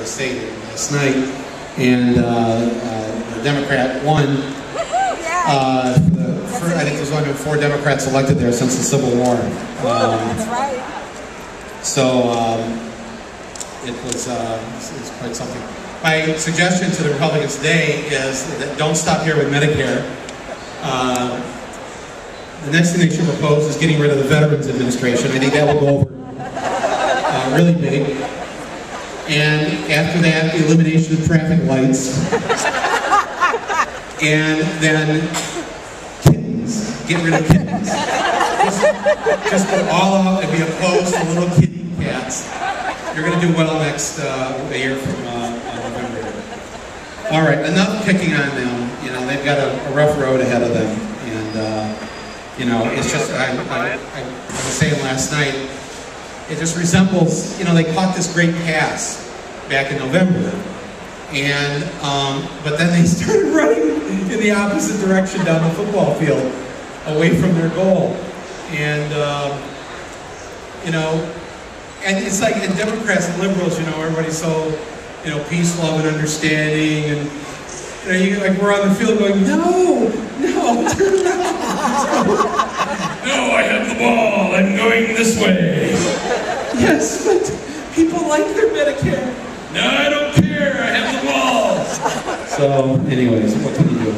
state last night, and the Democrat won. I think there's only been 4 Democrats elected there since the Civil War. That's right. So it was quite something. My suggestion to the Republicans today is that don't stop here with Medicare. The next thing they should propose is getting rid of the Veterans Administration. I think that will go over really big. And after that, the elimination of traffic lights. And then kittens. Get rid of kittens. Just go all out and be opposed to little kitty cats. You're going to do well next year from November. All right, enough picking on them. You know, they've got a rough road ahead of them. And, you know, it's just, I was saying last night, it just resembles, you know, they caught this great pass back in November. And, but then they started running in the opposite direction down the football field, away from their goal. And, you know, and it's like, and Democrats and liberals, you know, everybody's so, you know, peace, love, and understanding, and, you know, like we're on the field going, no, turn around. No, I have the ball, I'm going this way. Yes, but people like their Medicare. No, I don't care, I have the ball. So, anyways, what can you do?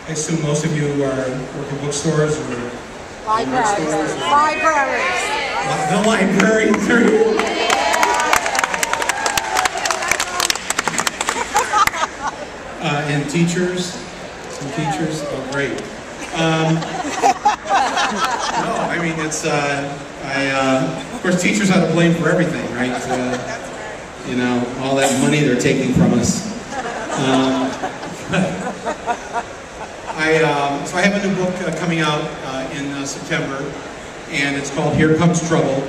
I assume most of you are working bookstores or Libraries. The librarians are here. And teachers, some teachers, oh great. No, I mean it's, of course teachers are to blame for everything, right? You know, all that money they're taking from us. So I have a new book coming out in September, and it's called Here Comes Trouble,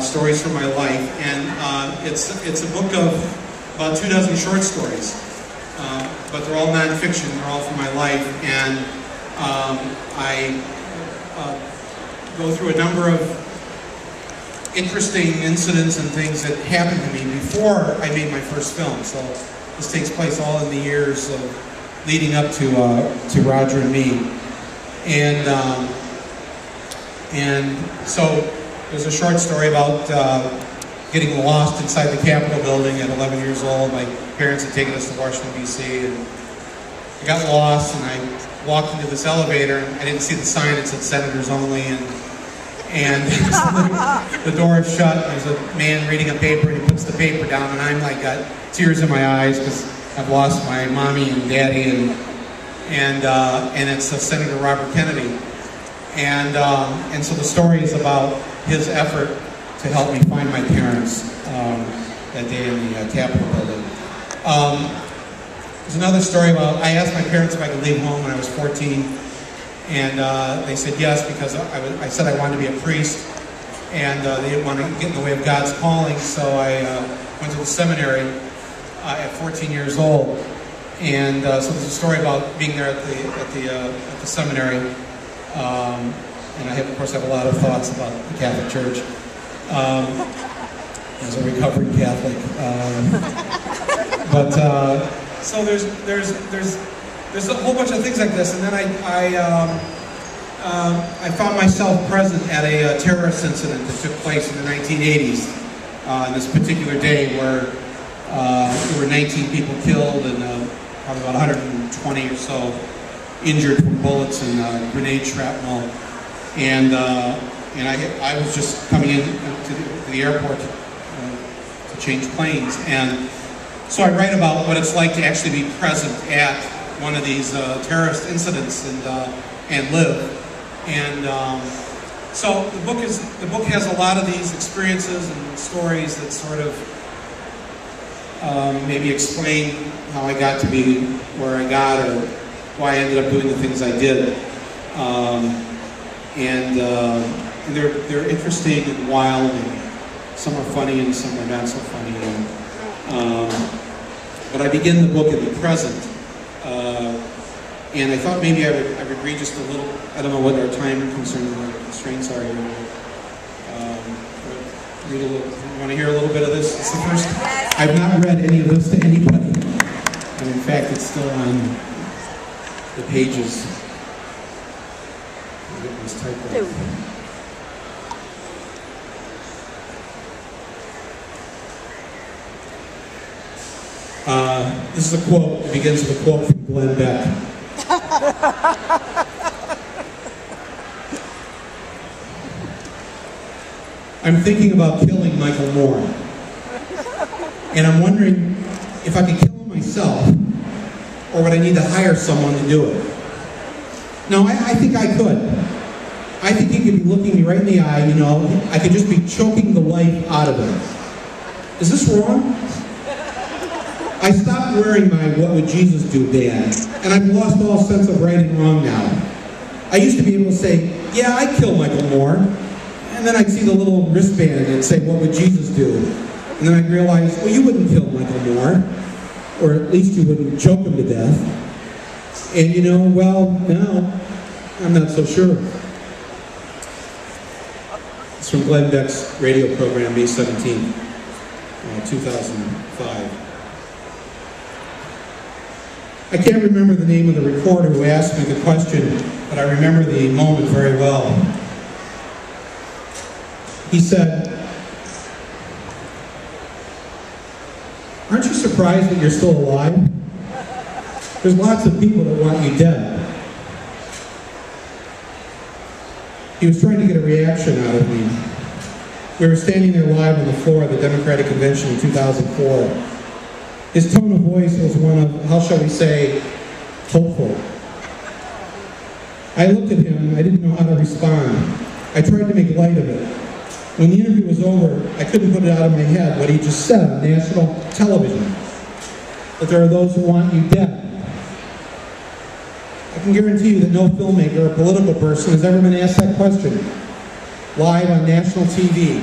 Stories from My Life, and it's a book of about 24 short stories. But they're all nonfiction, they're all from my life, and I go through a number of interesting incidents and things that happened to me before I made my first film. So this takes place all in the years of leading up to Roger and me. And so there's a short story about getting lost inside the Capitol building at 11 years old. My parents had taken us to Washington, D.C., and I got lost, and I walked into this elevator, and I didn't see the sign. It said Senators Only, and the door is shut. There's a man reading a paper, and he puts the paper down, and I'm like got tears in my eyes because I've lost my mommy and daddy, and it's Senator Robert Kennedy, and so the story is about his effort to help me find my parents that day in the Capitol building. There's another story about, I asked my parents if I could leave home when I was 14, and they said yes, because I said I wanted to be a priest, and they didn't want to get in the way of God's calling, so I went to the seminary at 14 years old. And so there's a story about being there at the seminary, and I of course have a lot of thoughts about the Catholic Church. As a recovering Catholic, so there's a whole bunch of things like this, and then I found myself present at a terrorist incident that took place in the 1980s. On this particular day, where there were 19 people killed and probably about 120 or so injured from bullets and grenade shrapnel, and I was just coming in to the airport to change planes, and so I write about what it's like to actually be present at one of these terrorist incidents and live. And so the book has a lot of these experiences and stories that sort of maybe explain how I got to be where I got, or why I ended up doing the things I did. And they're interesting and wild, and some are funny and some are not so funny. But I begin the book in the present, and I thought maybe I would read just a little. I don't know what our time constraints are here. Read a little. You want to hear a little bit of this? It's the first. I've not read any of this to anybody, and in fact, it's still on the pages. I'll get this typewriter. This is a quote. It begins with a quote from Glenn Beck. I'm thinking about killing Michael Moore. And I'm wondering if I could kill him myself, or would I need to hire someone to do it? No, I think I could. I think he could be looking me right in the eye, you know. I could just be choking the life out of him. Is this wrong? I stopped wearing my "What Would Jesus Do" band, and I've lost all sense of right and wrong now. I used to be able to say, yeah, I'd kill Michael Moore. And then I'd see the little wristband and say, what would Jesus do? And then I'd realize, well, you wouldn't kill Michael Moore, or at least you wouldn't choke him to death. And you know, well, now, I'm not so sure. It's from Glenn Beck's radio program, May 17th, 2005. I can't remember the name of the reporter who asked me the question, but I remember the moment very well. He said, aren't you surprised that you're still alive? There's lots of people that want you dead. He was trying to get a reaction out of me. We were standing there live on the floor of the Democratic Convention in 2004. His tone of voice was one of, how shall we say, hopeful. I looked at him and I didn't know how to respond. I tried to make light of it. When the interview was over, I couldn't put it out of my head what he just said on national television, that there are those who want you dead. I can guarantee you that no filmmaker or political person has ever been asked that question, live on national TV.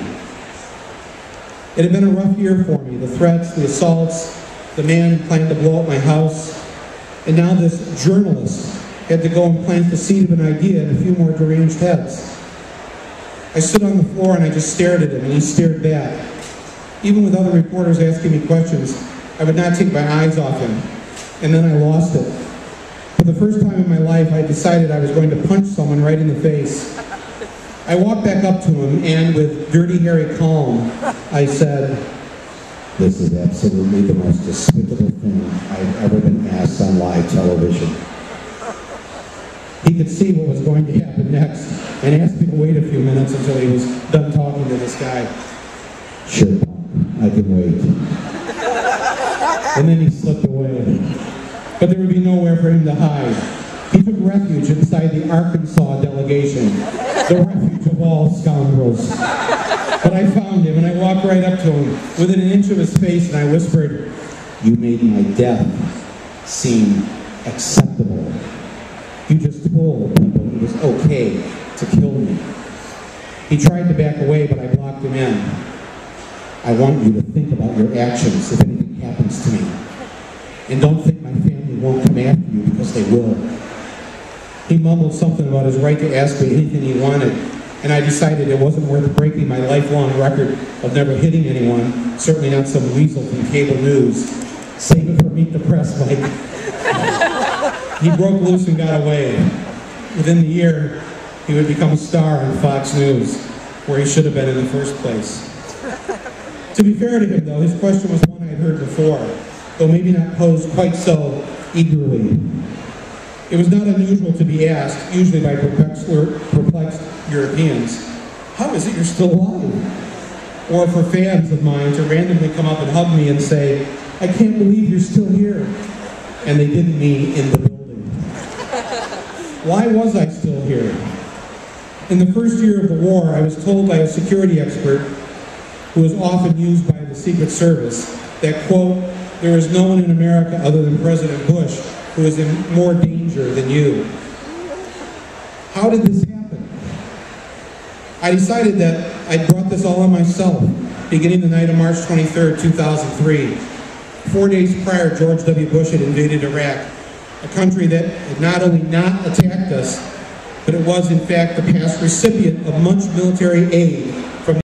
It had been a rough year for me, the threats, the assaults, the man who planned to blow up my house, and now this journalist had to go and plant the seed of an idea in a few more deranged heads. I stood on the floor and I just stared at him, and he stared back. Even with other reporters asking me questions, I would not take my eyes off him, and then I lost it. For the first time in my life, I decided I was going to punch someone right in the face. I walked back up to him, and with dirty, hairy calm, I said, "This is absolutely the most despicable thing I've ever been asked on live television." He could see what was going to happen next, and asked me to wait a few minutes until he was done talking to this guy. "Sure, I can wait." And then he slipped away. But there would be nowhere for him to hide. He took refuge inside the Arkansas delegation, the refuge of all scoundrels. But I found him, and I walked right up to him, within an inch of his face, and I whispered, "You made my death seem acceptable. You just told people it was okay to kill me." He tried to back away, but I blocked him in. "I want you to think about your actions if anything happens to me. And don't think my family won't come after you, because they will." He mumbled something about his right to ask me anything he wanted, and I decided it wasn't worth breaking my lifelong record of never hitting anyone, certainly not some weasel from cable news. Save it for Meet the Press, Mike. He broke loose and got away. Within the year, he would become a star on Fox News, where he should have been in the first place. To be fair to him, though, his question was one I had heard before, though maybe not posed quite so eagerly. It was not unusual to be asked, usually by perplexed Europeans, "How is it you're still alive?" Or for fans of mine to randomly come up and hug me and say, "I can't believe you're still here." And they didn't mean in the building. Why was I still here? In the first year of the war, I was told by a security expert, who was often used by the Secret Service, that, quote, "There is no one in America other than President Bush who is in more danger than you." How did this happen? I decided that I'd brought this all on myself, beginning the night of March 23rd, 2003. 4 days prior, George W. Bush had invaded Iraq, a country that had not only not attacked us, but it was in fact the past recipient of much military aid